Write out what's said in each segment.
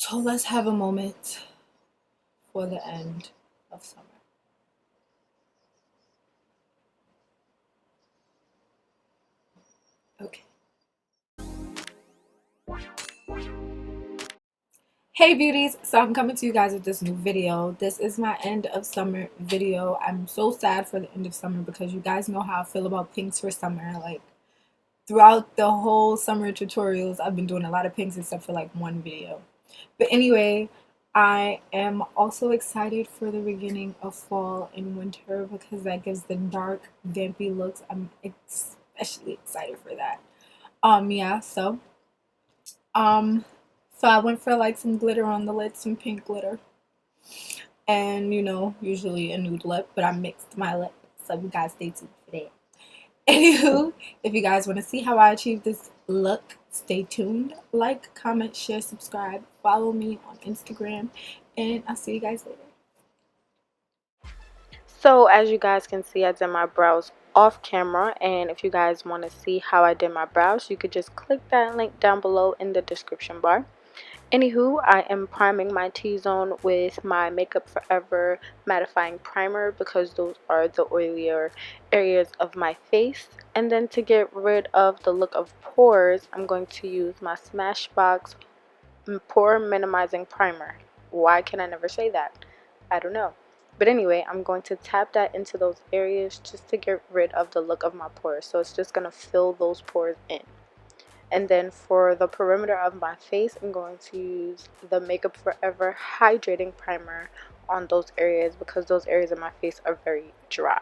So let's have a moment for the end of summer. Okay. Hey beauties, so I'm coming to you guys with this new video. This is my end of summer video. I'm so sad for the end of summer because you guys know how I feel about pinks for summer. Like throughout the whole summer tutorials, I've been doing a lot of pinks except for like one video. But anyway, I am also excited for the beginning of fall and winter because that gives the dark, vampy looks. I'm especially excited for that. Yeah, um, so I went for like some glitter on the lid, some pink glitter, and usually a nude lip, but I mixed my lip, so you guys stay tuned for that. Anywho, if you guys want to see how I achieve this look, stay tuned. Like, comment, share, subscribe, follow me on Instagram, and I'll see you guys later. So as you guys can see, I did my brows off camera, and if you guys want to see how I did my brows, you could just click that link down below in the description bar. Anywho, I am priming my T-zone with my Makeup Forever mattifying primer because those are the oilier areas of my face. And then to get rid of the look of pores, I'm going to use my Smashbox pore minimizing primer. Why can I never say that? I don't know. But anyway, I'm going to tap that into those areas just to get rid of the look of my pores. So it's just going to fill those pores in. And then for the perimeter of my face, I'm going to use the Makeup Forever hydrating primer on those areas because those areas of my face are very dry.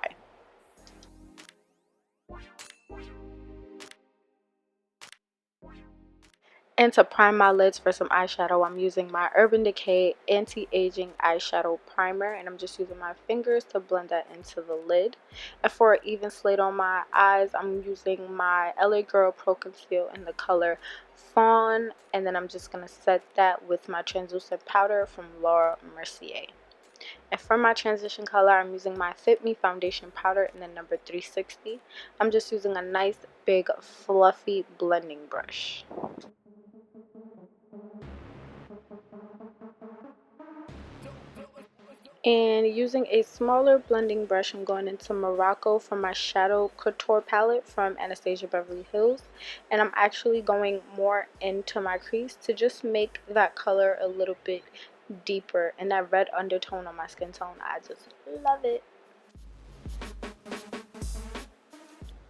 And to prime my lids for some eyeshadow, I'm using my Urban Decay Anti-Aging Eyeshadow Primer. And I'm just using my fingers to blend that into the lid. And for an even slate on my eyes, I'm using my LA Girl Pro Conceal in the color Fawn. And then I'm just going to set that with my translucent powder from Mercier. And for my transition color, I'm using my Fit Me foundation powder in the number 360. I'm just using a nice, big, fluffy blending brush. And using a smaller blending brush, I'm going into Morocco for my shadow couture palette from Anastasia Beverly Hills. And I'm actually going more into my crease to just make that color a little bit deeper. And that red undertone on my skin tone, I just love it.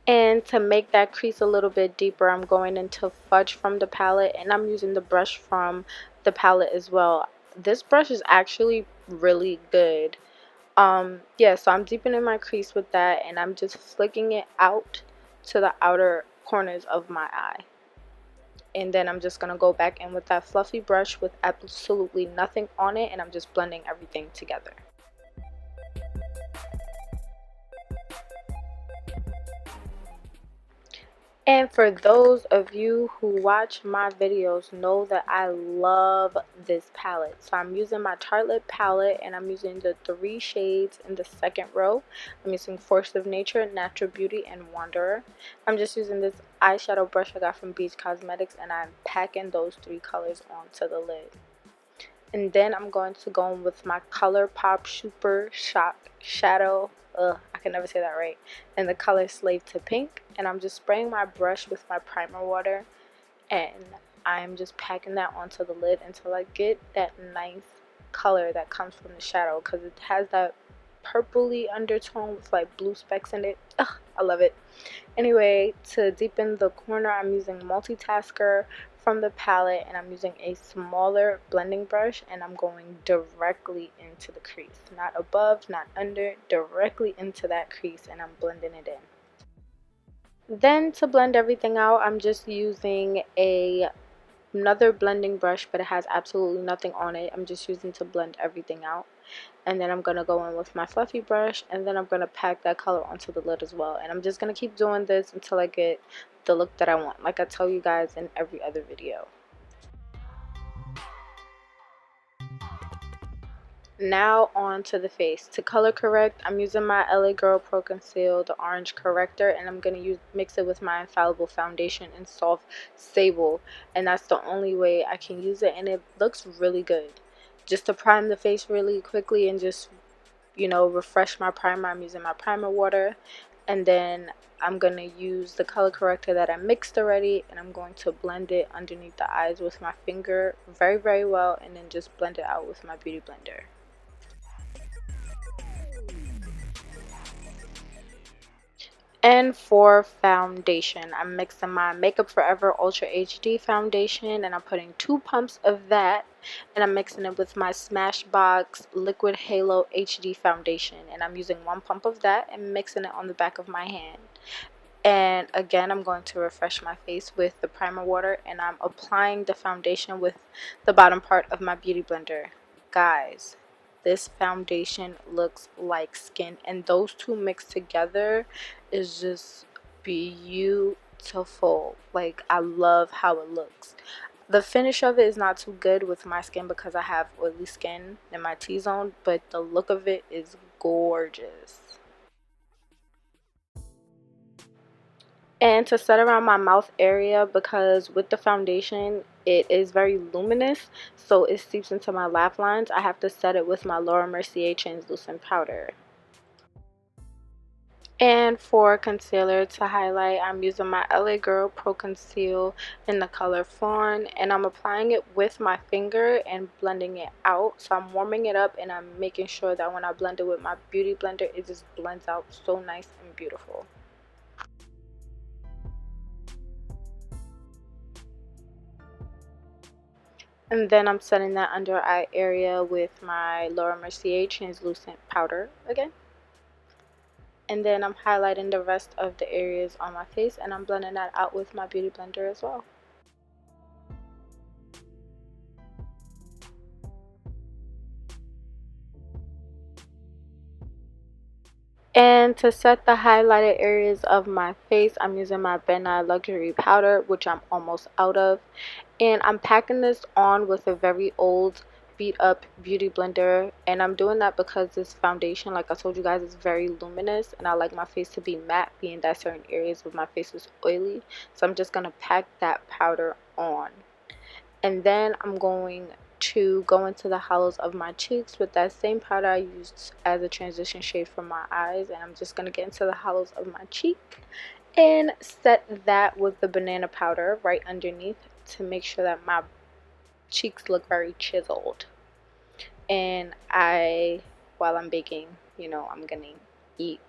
And to make that crease a little bit deeper, I'm going into Fudge from the palette, and I'm using the brush from the palette as well. This brush is actually really good. Yeah, so I'm deepening my crease with that, and I'm just flicking it out to the outer corners of my eye. And then I'm just going to go back in with that fluffy brush with absolutely nothing on it, and I'm just blending everything together. And for those of you who watch my videos know that I love this palette. So I'm using my Tartelette palette, and I'm using the 3 shades in the second row. I'm using Force of Nature, Natural Beauty, and Wanderer. I'm just using this eyeshadow brush I got from Beach Cosmetics, and I'm packing those 3 colors onto the lid. And then I'm going to go in with my ColourPop Super Shock Shadow. I can never say that right. And the color Slave to Pink. And I'm just spraying my brush with my primer water. And I'm just packing that onto the lid until I get that nice color that comes from the shadow. Because it has that purpley undertone with like blue specks in it. Ugh, I love it. Anyway, to deepen the corner, I'm using Multitasker from the palette, and I'm using a smaller blending brush, and I'm going directly into the crease. Not above, not under, directly into that crease, and I'm blending it in. Then to blend everything out, I'm just using another blending brush, but it has absolutely nothing on it. I'm just using to blend everything out. And then I'm going to go in with my fluffy brush, and then I'm going to pack that color onto the lid as well. And I'm just going to keep doing this until I get the look that I want, like I tell you guys in every other video. Now on to the face. To color correct, I'm using my LA Girl Pro Conceal, the orange corrector, and I'm going to mix it with my Infallible foundation in Soft Sable. And that's the only way I can use it, and it looks really good. Just to prime the face really quickly and just, refresh my primer, I'm using my primer water. And then I'm going to use the color corrector that I mixed already, and I'm going to blend it underneath the eyes with my finger very, very well, and then just blend it out with my beauty blender. And for foundation, I'm mixing my Makeup Forever Ultra HD foundation, and I'm putting 2 pumps of that, and I'm mixing it with my Smashbox Liquid Halo HD foundation, and I'm using 1 pump of that and mixing it on the back of my hand. And again, I'm going to refresh my face with the primer water, and I'm applying the foundation with the bottom part of my beauty blender. Guys, this foundation looks like skin, and those two mixed together is just beautiful. Like, I love how it looks. The finish of it is not too good with my skin because I have oily skin in my T-zone, but the look of it is gorgeous. And to set around my mouth area, because with the foundation it is very luminous, so it seeps into my laugh lines, I have to set it with my Laura Mercier translucent powder. And for concealer to highlight, I'm using my LA Girl Pro Conceal in the color Fawn, and I'm applying it with my finger and blending it out. So I'm warming it up, and I'm making sure that when I blend it with my beauty blender, it just blends out so nice and beautiful. And then I'm setting that under eye area with my Laura Mercier translucent powder again. And then I'm highlighting the rest of the areas on my face, and I'm blending that out with my beauty blender as well. And to set the highlighted areas of my face, I'm using my Ben Nye Luxury Powder, which I'm almost out of. And I'm packing this on with a very old beat up beauty blender, and I'm doing that because this foundation, like I told you guys, is very luminous, and I like my face to be matte, being that certain areas of my face is oily. So I'm just going to pack that powder on. And then I'm going to go into the hollows of my cheeks with that same powder I used as a transition shade for my eyes, and I'm just going to get into the hollows of my cheek and set that with the banana powder right underneath to make sure that my cheeks look very chiseled. And while I'm baking, I'm gonna eat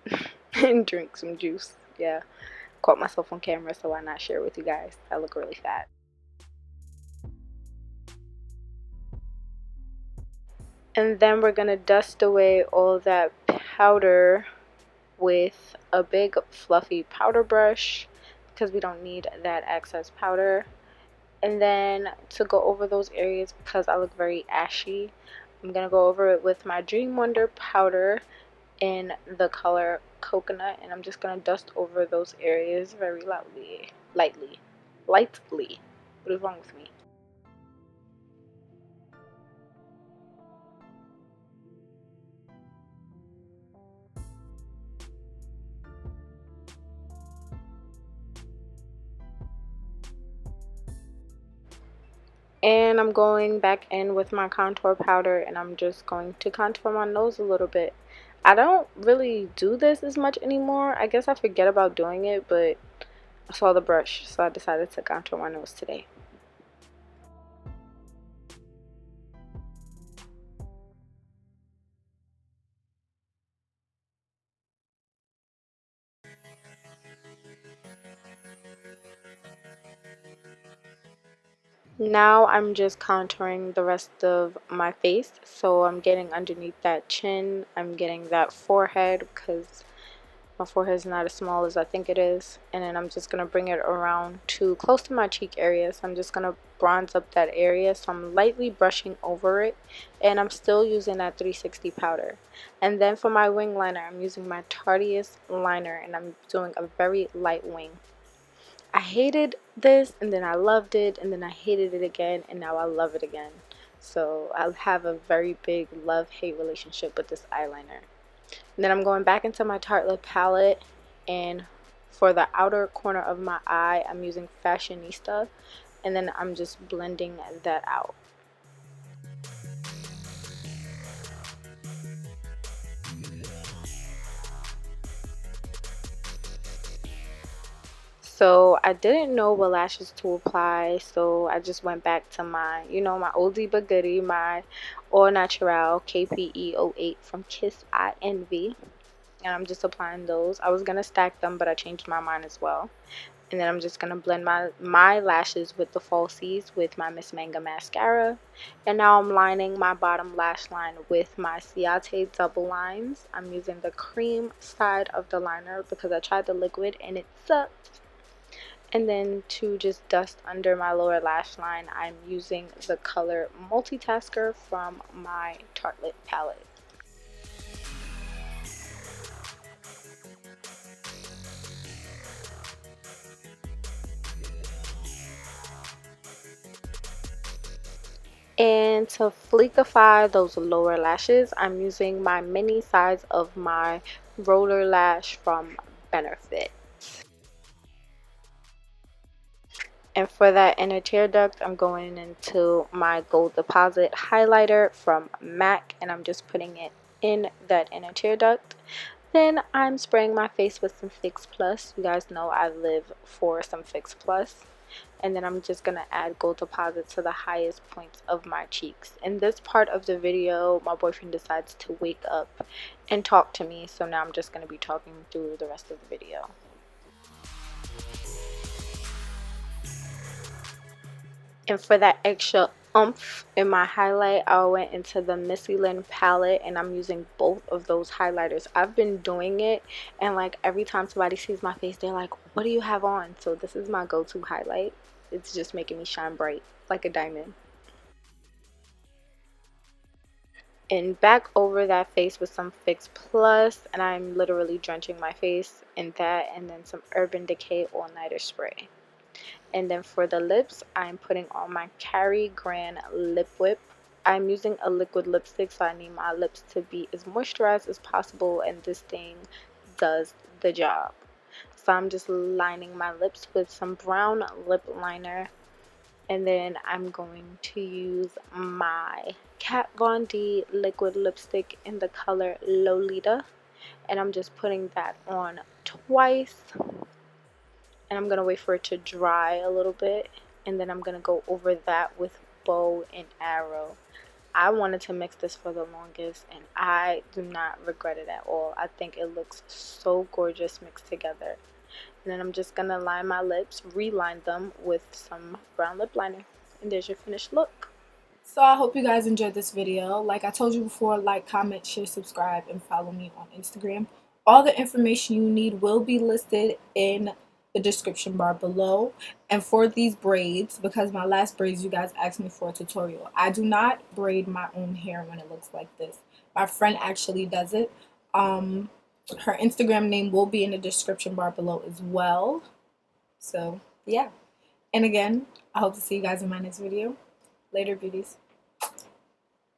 and drink some juice. Yeah, caught myself on camera, so why not share with you guys? I look really fat. And then we're gonna dust away all that powder with a big fluffy powder brush because we don't need that excess powder. And then to go over those areas, because I look very ashy, I'm gonna go over it with my Dream Wonder powder in the color Coconut, and I'm just gonna dust over those areas very lightly. What is wrong with me? And I'm going back in with my contour powder, and I'm just going to contour my nose a little bit. I don't really do this as much anymore. I guess I forget about doing it, but I saw the brush, so I decided to contour my nose today. Now I'm just contouring the rest of my face. So I'm getting underneath that chin, I'm getting that forehead because my forehead is not as small as I think it is. And then I'm just going to bring it around to close to my cheek area. So I'm just going to bronze up that area. So I'm lightly brushing over it. And I'm still using that 360 powder. And then for my wing liner, I'm using my Tarteist liner. And I'm doing a very light wing. I hated this, and then I loved it, and then I hated it again, and now I love it again. So I have a very big love-hate relationship with this eyeliner. And then I'm going back into my Tartelette palette, and for the outer corner of my eye, I'm using Fashionista, and then I'm just blending that out. So I didn't know what lashes to apply, so I just went back to my, my oldie but goodie, my All Natural KPE 08 from Kiss I Envy. And I'm just applying those. I was going to stack them, but I changed my mind as well. And then I'm just going to blend my lashes with the falsies with my Miss Manga mascara. And now I'm lining my bottom lash line with my Ciate double lines. I'm using the cream side of the liner because I tried the liquid and it sucked. And then to just dust under my lower lash line, I'm using the color Multitasker from my Tartelette palette. And to fleekify those lower lashes, I'm using my mini size of my roller lash from Benefit. And for that inner tear duct, I'm going into my Gold Deposit highlighter from MAC, and I'm just putting it in that inner tear duct. Then I'm spraying my face with some Fix Plus. You guys know I live for some Fix Plus. And then I'm just going to add Gold Deposit to the highest points of my cheeks. In this part of the video, my boyfriend decides to wake up and talk to me, so now I'm just going to be talking through the rest of the video. And for that extra oomph in my highlight, I went into the Maybelline palette, and I'm using both of those highlighters. I've been doing it, and like every time somebody sees my face, they're like, what do you have on? So this is my go-to highlight. It's just making me shine bright like a diamond. And back over that face with some Fix Plus, and I'm literally drenching my face in that, and then some Urban Decay All Nighter spray. And then for the lips, I'm putting on my Cary Grand Lip Whip. I'm using a liquid lipstick, so I need my lips to be as moisturized as possible, and this thing does the job. So I'm just lining my lips with some brown lip liner, and then I'm going to use my Kat Von D liquid lipstick in the color Lolita, and I'm just putting that on twice. And I'm going to wait for it to dry a little bit, and then I'm going to go over that with bow and arrow. I wanted to mix this for the longest, and I do not regret it at all. I think it looks so gorgeous mixed together. And then I'm just going to line my lips, reline them with some brown lip liner, and there's your finished look. So I hope you guys enjoyed this video. Like I told you before, like, comment, share, subscribe, and follow me on Instagram. All the information you need will be listed in the description bar below. And for these braids, because my last braids you guys asked me for a tutorial, I do not braid my own hair when it looks like this. My friend actually does it. Her Instagram name will be in the description bar below as well. So yeah, and again, I hope to see you guys in my next video. Later, beauties.